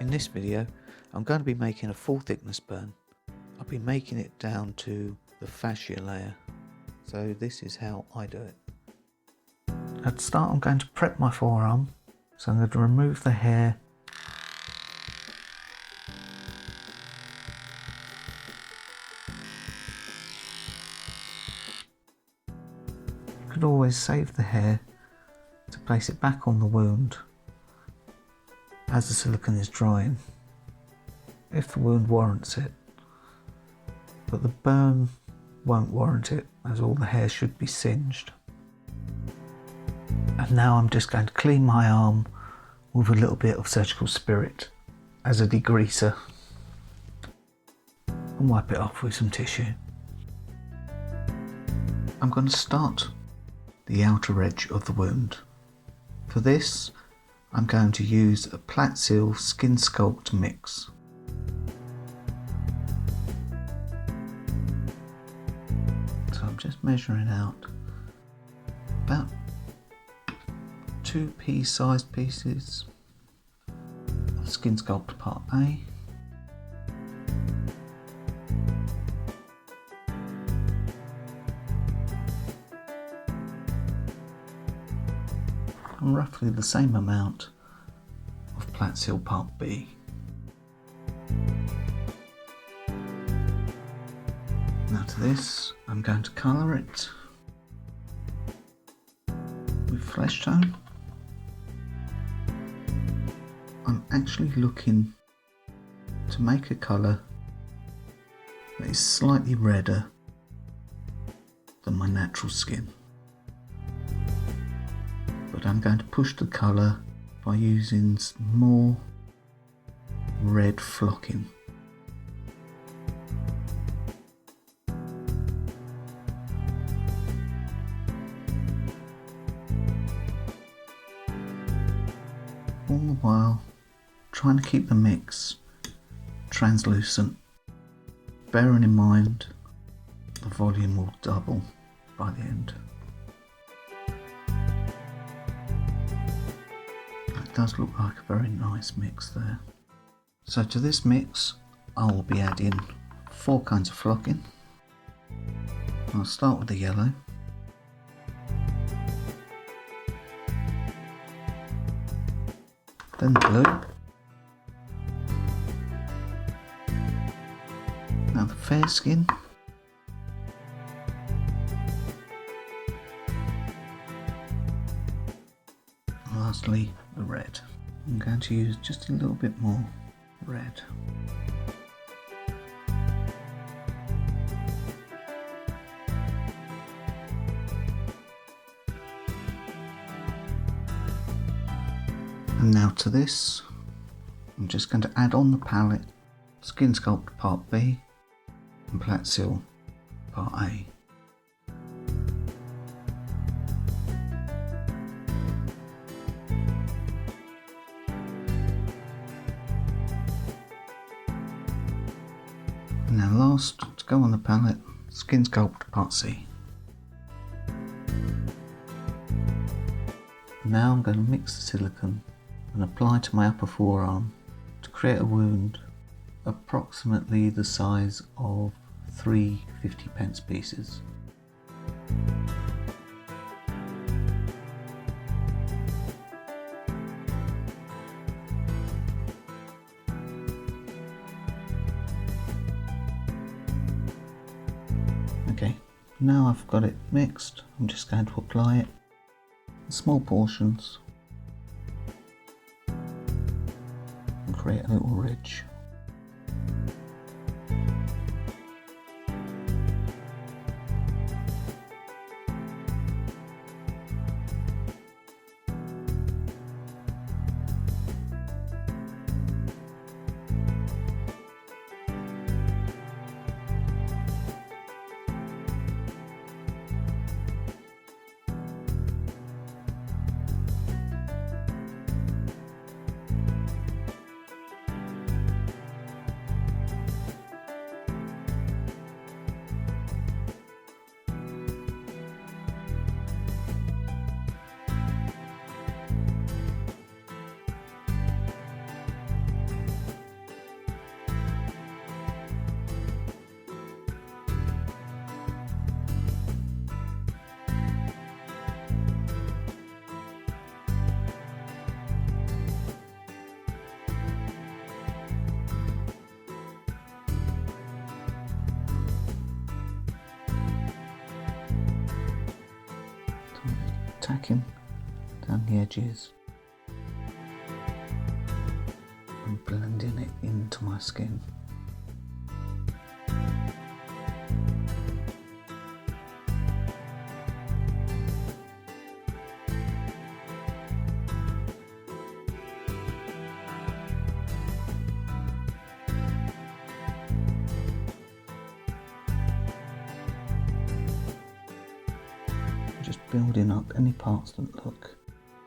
In this video, I'm going to be making a full thickness burn. I'll be making it down to the fascia layer. So this is how I do it. At the start, I'm going to prep my forearm. So I'm going to remove the hair. You could always save the hair to place it back on the wound as the silicone is drying, if the wound warrants it. But the burn won't warrant it, as all the hair should be singed. And now I'm just going to clean my arm with a little bit of surgical spirit as a degreaser and wipe it off with some tissue. I'm going to start the outer edge of the wound. For this, I'm going to use a Platseal Skin Sculpt mix. So I'm just measuring out about 2 pea-sized pieces of Skin Sculpt Part A. And roughly the same amount of Platseal Part B. Now to this, I'm going to colour it with flesh tone. I'm actually looking to make a colour that is slightly redder than my natural skin. But I'm going to push the colour by using more red flocking. All the while trying to keep the mix translucent, bearing in mind the volume will double by the end. It does look like a very nice mix there. So to this mix I will be adding 4 kinds of flocking. I'll start with the yellow. Then the blue. Now the fair skin. And lastly, the red. I'm going to use just a little bit more red. And now to this, I'm just going to add on the palette Skin Sculpt Part B and Platseal Part A. And now last, to go on the palette, Skin Sculpt Part C. Now I'm going to mix the silicone and apply to my upper forearm to create a wound approximately the size of 3 50p pieces. Okay, now I've got it mixed, I'm just going to apply it in small portions and create a little ridge. tacking down the edges and blending it into my skin. Just building up any parts that look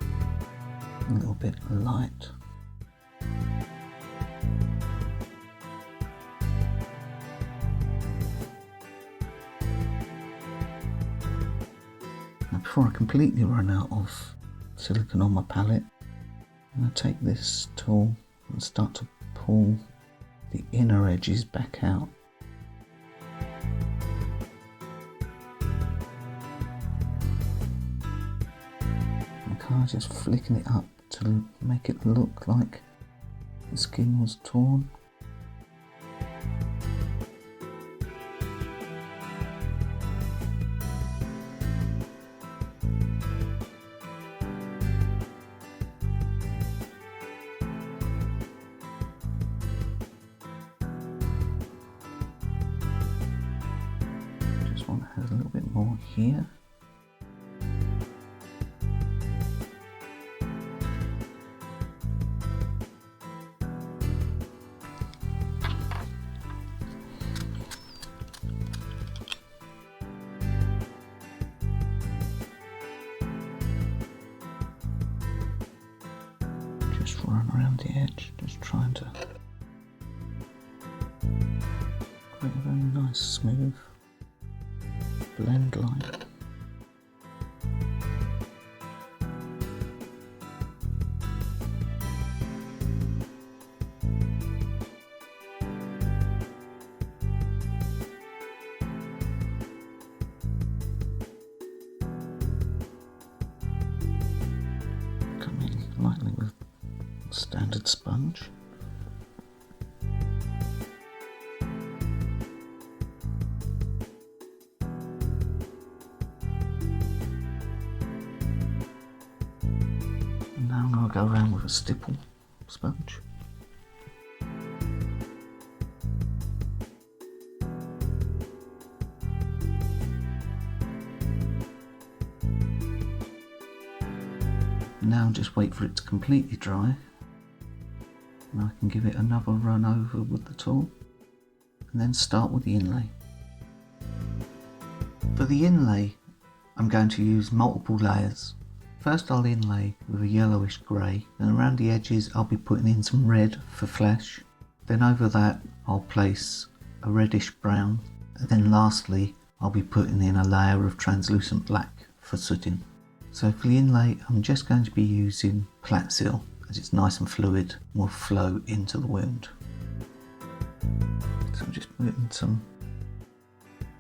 a little bit light. Now before I completely run out of silicone on my palette, I'm going to take this tool and start to pull the inner edges back out. I'm just flicking it up to make it look like the skin was torn. Just want to have a little bit more here. Just run around the edge, just trying to create a very nice smooth blend line. Coming lightly with standard sponge. And now I'm going to go around with a stipple sponge. Now just wait for it to completely dry. And I can give it another run over with the tool and then start with the inlay. For the inlay, I'm going to use multiple layers. First I'll inlay with a yellowish grey, and around the edges I'll be putting in some red for flesh. Then over that I'll place a reddish brown, and then lastly I'll be putting in a layer of translucent black for sooting. So for the inlay I'm just going to be using Platzil, as it's nice and fluid and will flow into the wound. So I'm just putting some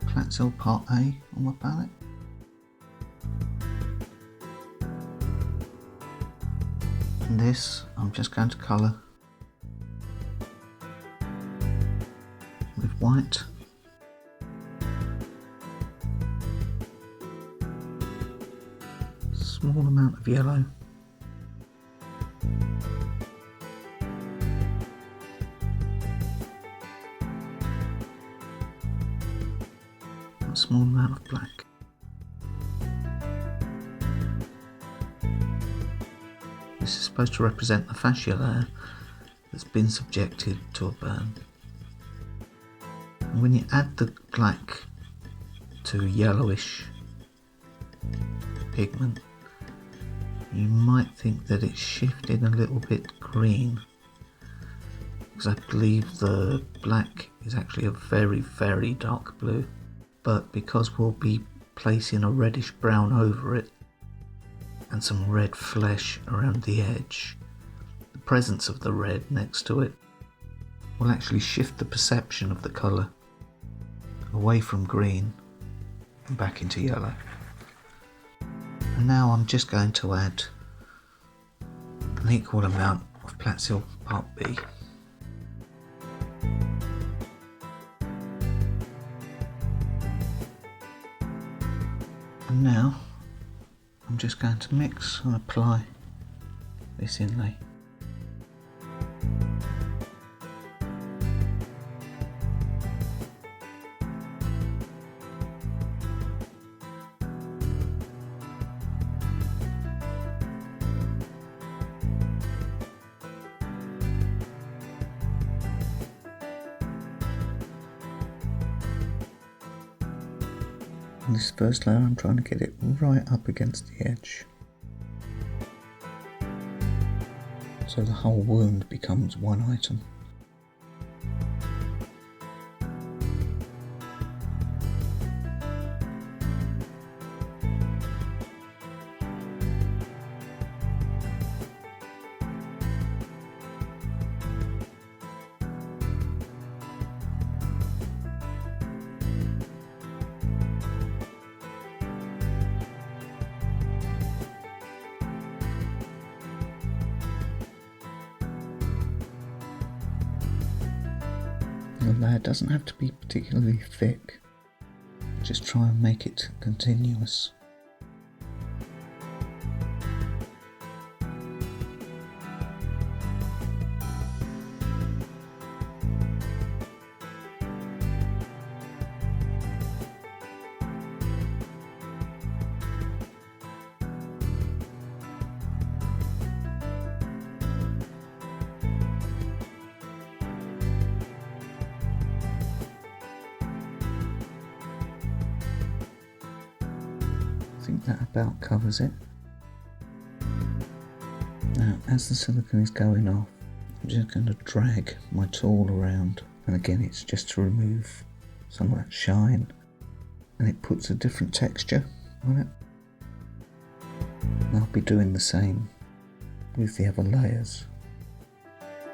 Platzil Part A on my palette. And this I'm just going to colour with white. Small amount of yellow. A small amount of black. This is supposed to represent the fascia layer that's been subjected to a burn. And when you add the black to yellowish pigment, you might think that it's shifted a little bit green, because I believe the black is actually a very, very dark blue. But because we'll be placing a reddish brown over it and some red flesh around the edge, the presence of the red next to it will actually shift the perception of the colour away from green and back into yellow. And now I'm just going to add an equal amount of Platzil Part B. And now I'm I'm just going to mix and apply this inlay. On this first layer, I'm trying to get it right up against the edge, so the whole wound becomes one item. The layer doesn't have to be particularly thick, just try and make it continuous. I think that about covers it. Now, as the silicone is going off, I'm just going to drag my tool around, and again it's just to remove some of that shine, and it puts a different texture on it. And I'll be doing the same with the other layers.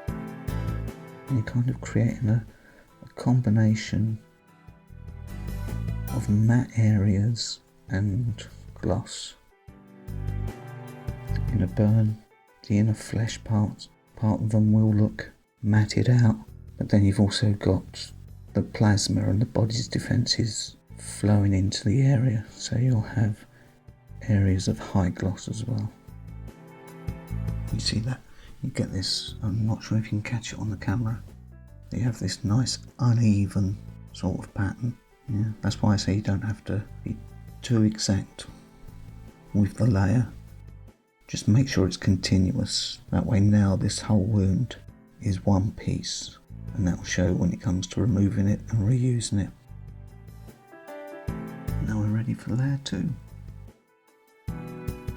And you're kind of creating a combination of matte areas and gloss. In a burn, the inner flesh part of them will look matted out, but then you've also got the plasma and the body's defences flowing into the area, so you'll have areas of high gloss as well. You see that? You get this, I'm not sure if you can catch it on the camera, you have this nice uneven sort of pattern. Yeah, that's why I say you don't have to be too exact with the layer. Just make sure it's continuous. That way now this whole wound is one piece, and that will show when it comes to removing it and reusing it. Now we're ready for layer 2.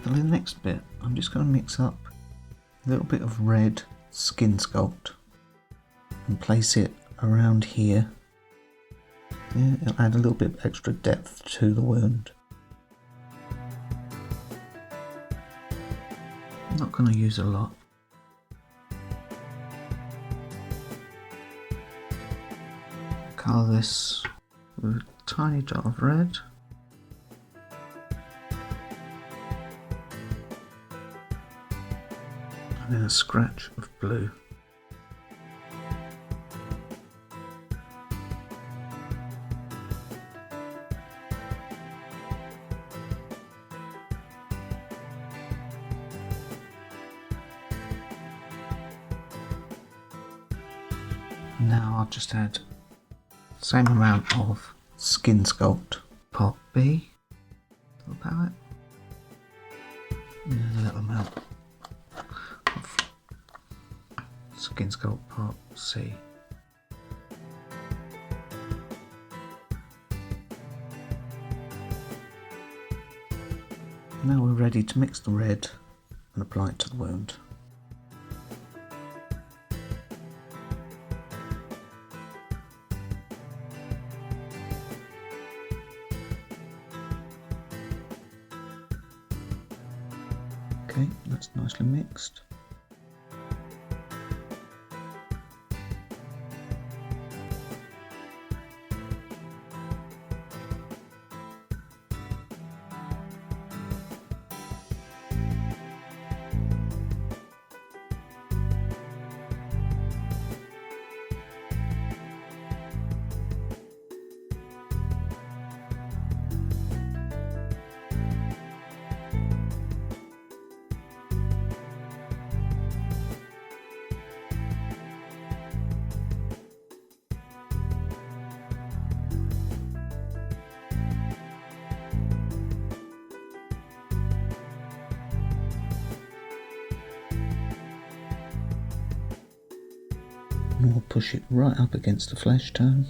For the next bit, I'm just going to mix up a little bit of red Skin Sculpt and place it around here. Yeah, it'll add a little bit extra depth to the wound. I'm not going to use a lot. Colour this with a tiny dot of red. And then a scratch of blue. Now I'll just add the same amount of Skin Sculpt Part B to the palette, and a little amount of Skin Sculpt Part C. Now we're ready to mix the red and apply it to the wound. Okay, that's nicely mixed. and we'll push it right up against the flesh tone.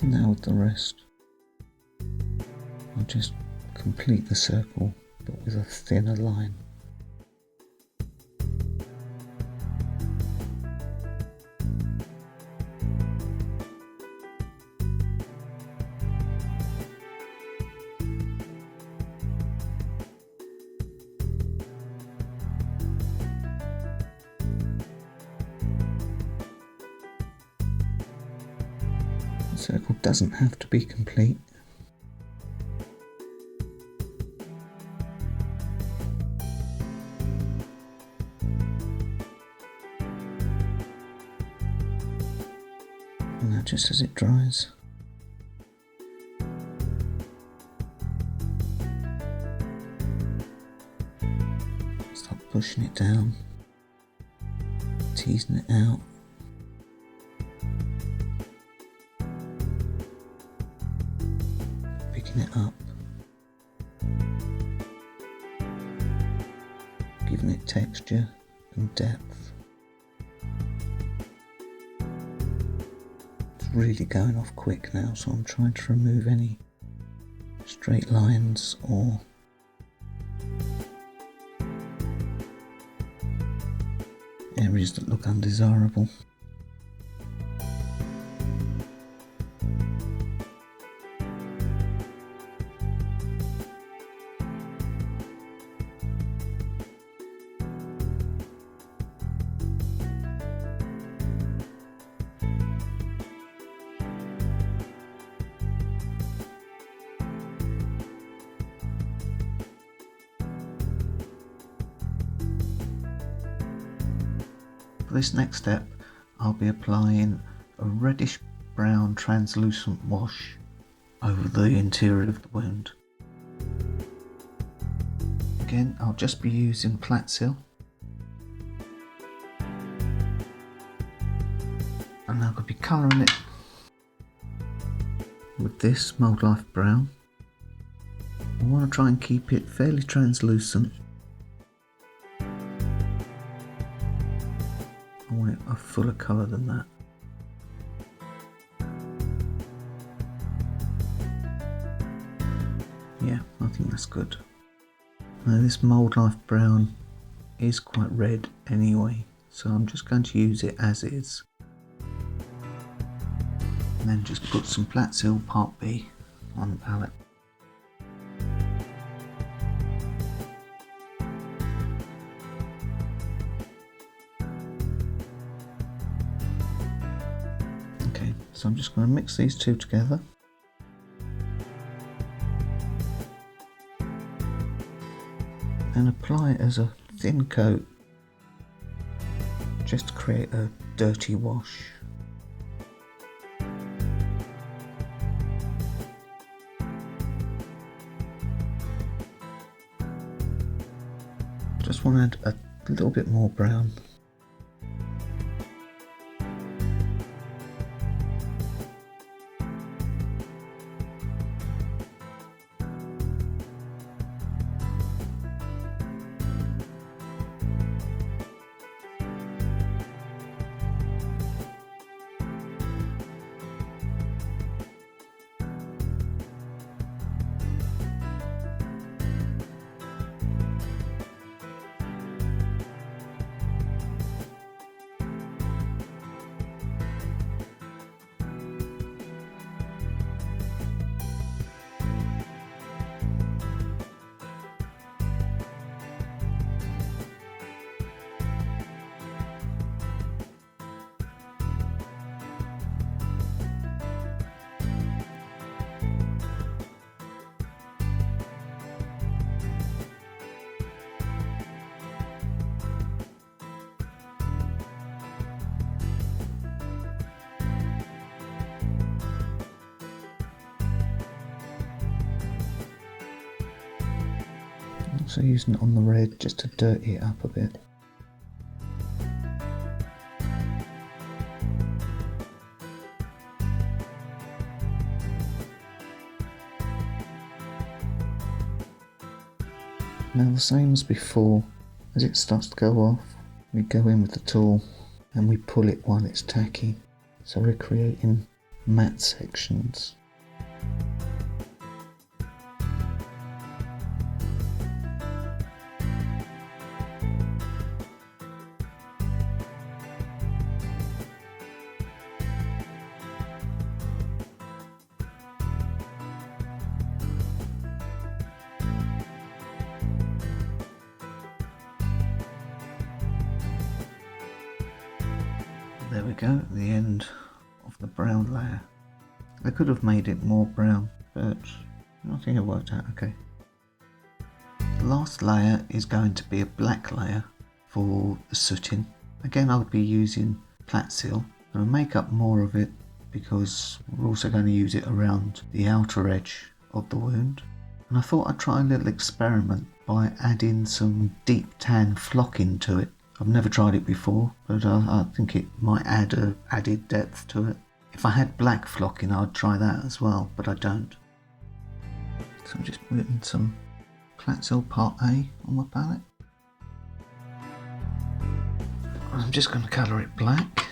Now with the rest, I'll just complete the circle but with a thinner line. The circle doesn't have to be complete. And now just as it dries, start pushing it down, teasing it out. Picking it up, giving it texture and depth. It's really going off quick now, so I'm trying to remove any straight lines or areas that look undesirable. For this next step, I'll be applying a reddish brown translucent wash over the interior of the wound. Again, I'll just be using Flat-Seal, and I'll be colouring it with this Mould Life Brown. I want to try and keep it fairly translucent. I want it a fuller colour than that. Yeah, I think that's good. Now this Mould Life Brown is quite red anyway, so I'm just going to use it as is. And then just put some Flat-Seal Part B on the palette. Okay, so I'm just going to mix these two together. And apply it as a thin coat, just to create a dirty wash. Just want to add a little bit more brown. Also using it on the red just to dirty it up a bit. Now the same as before, as it starts to go off, we go in with the tool and we pull it while it's tacky. So we're creating matte sections. There we go, at the end of the brown layer. I could have made it more brown, but I think it worked out okay. The last layer is going to be a black layer for the sooting. Again, I would be using Platsil. I'm going to make up more of it because we're also going to use it around the outer edge of the wound. And I thought I'd try a little experiment by adding some deep tan flocking to it. I've never tried it before, but I think it might add a added depth to it. If I had black flocking, I'd try that as well, but I don't. So I'm just putting some Platsil Part A on my palette. I'm just going to colour it black.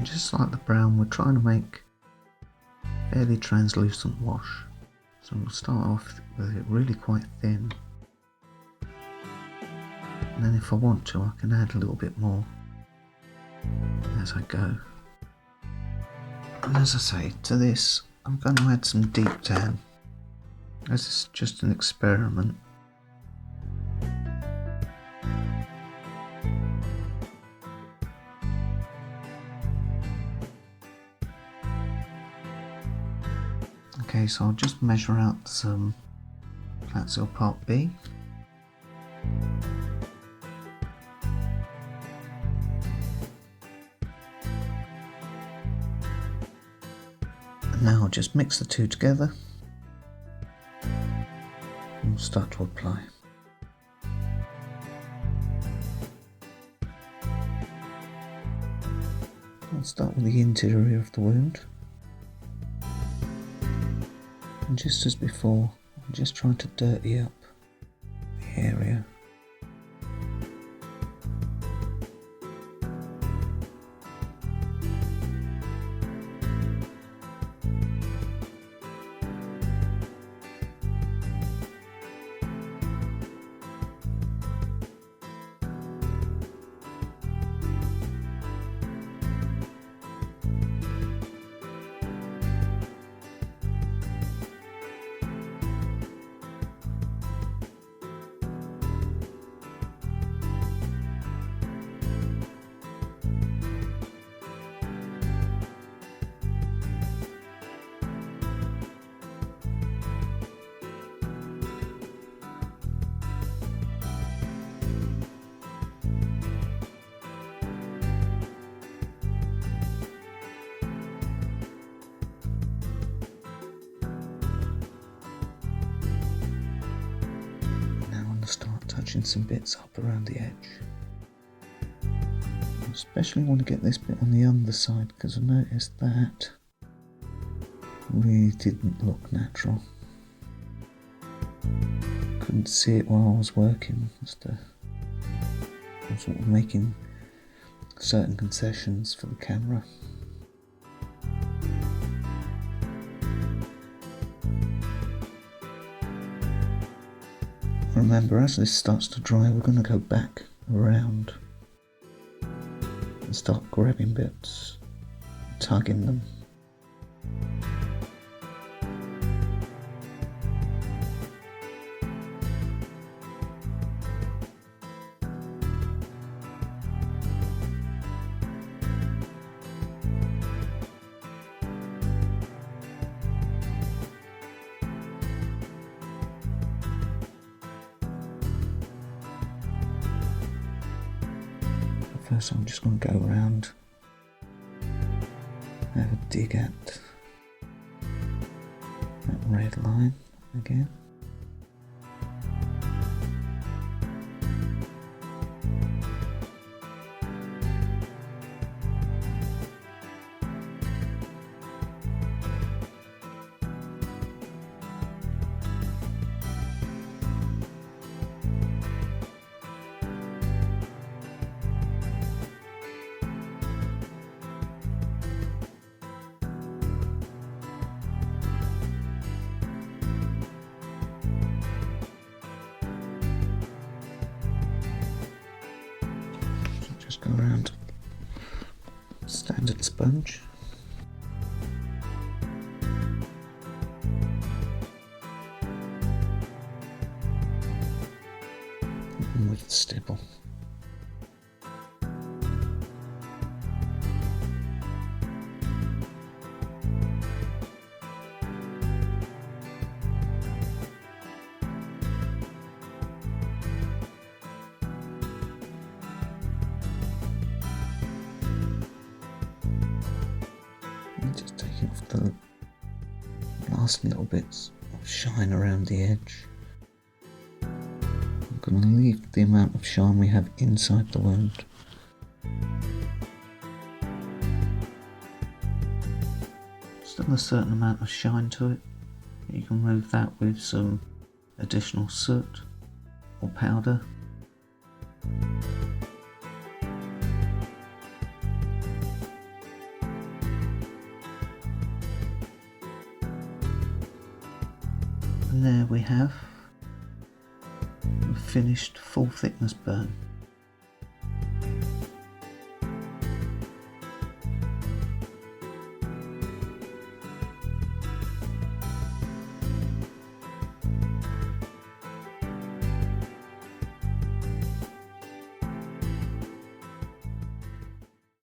Just like the brown, we're trying to make fairly translucent wash. So we'll start off with it really quite thin. And then if I want to, I can add a little bit more as I go. And as I say, to this, I'm going to add some deep tan. This is just an experiment. Okay, so I'll just measure out some Platsil Part B. And now I'll just mix the two together and we'll start to apply. I'll start with the interior of the wound. And just as before, I'm just trying to dirty up the area. Start touching some bits up around the edge. I especially want to get this bit on the underside because I noticed that really didn't look natural. Couldn't see it while I was working. I was sort of making certain concessions for the camera. Remember, as this starts to dry, we're going to go back around and start grabbing bits, tugging them. First I'm just going to go around, have a dig at that red line again. Just go around standard sponge. And with the stipple. Just taking off the last little bits of shine around the edge. I'm going to leave the amount of shine we have inside the wound. Still a certain amount of shine to it. You can remove that with some additional soot or powder. And there we have a finished full thickness burn.